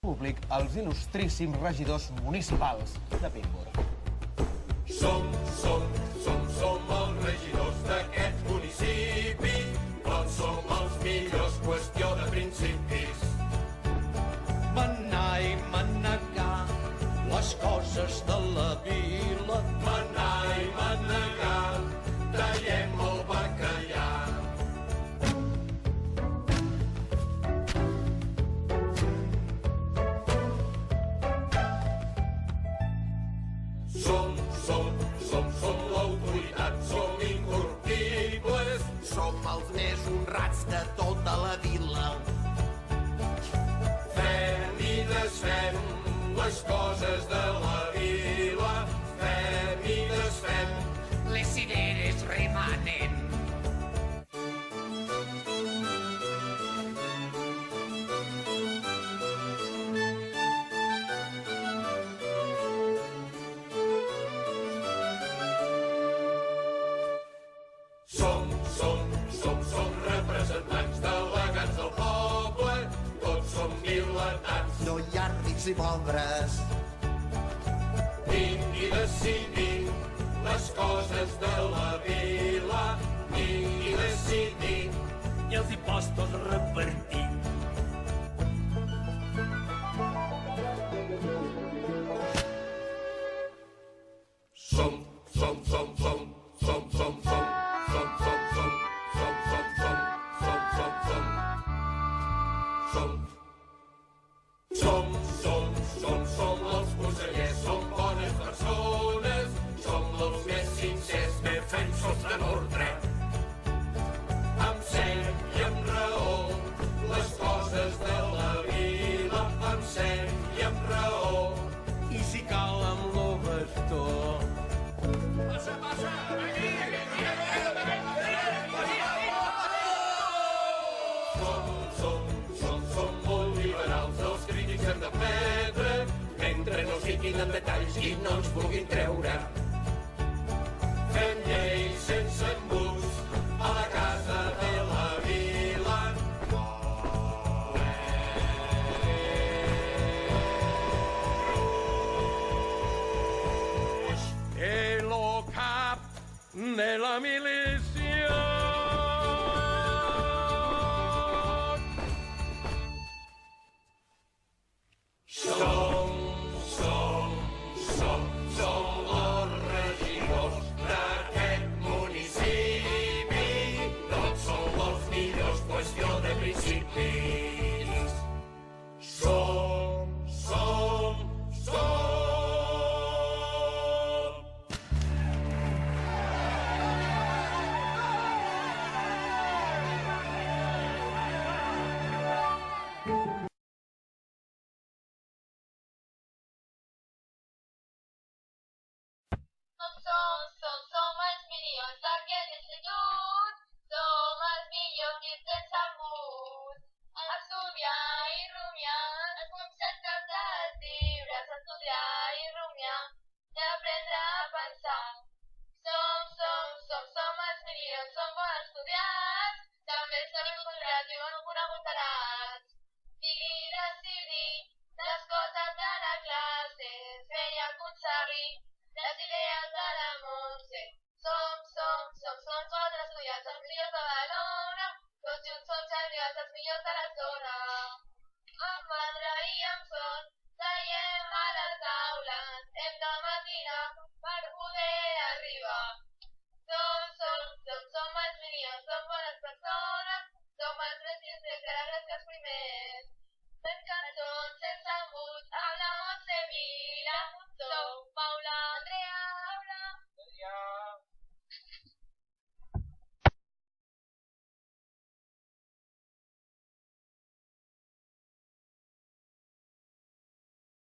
públic els il·lustríssims regidors municipals de Pimborn. Som els regidors d'aquest municipi, però som els millors, qüestió de principis. Manar i manegar les coses de la vila. Manar i manegar, tallem el bacallà. Som l'autoritat, som incorruptibles. Som els més honrats de tota la vila. Fem i desfem les coses de la vila. Fem i desfem Les cireres remanen. Som representants delegats del poble, tots som vilatans. No hi ha rics i pobres. Vingui decidir les coses de la vila, vingui decidir. I els impostos repartir. Som els consellers, som bones persones, som els més sincers, defensors de l'ordre. Amb seny i amb raó, les coses de la vila, amb seny i amb raó. I si cal amb lo bastó. Som molt liberals, els crítics hem d'admetre, mentre no fiquin en detalls i no ens puguin treure. Fem lleis sense embuts a la casa de la vila. El cap de la milícia. Som els regidors d'aquest municipi, tots som els millors, qüestió de principis. Som. Som els milions d'aquest institut, som els millors dins del sabut. Estudiar i rumiar, els conceptes dels llibres, estudiar i rumiar, i aprendre a pensar. Som els milions, som bons estudiants, també som inculturats i bons coneguts tarats. Digui decidir les coses de la classe, fer i aconseguir les idees de la Montse. Som bons estudiants, els millors de Badalona, tots junts som serials, els millors de la zona. Amb mandra i amb son, seiem a les taules, hem de matinar per poder arribar. Som els milions, som bones persones, som els més sincers, que els primers. Fem cançons sense embut,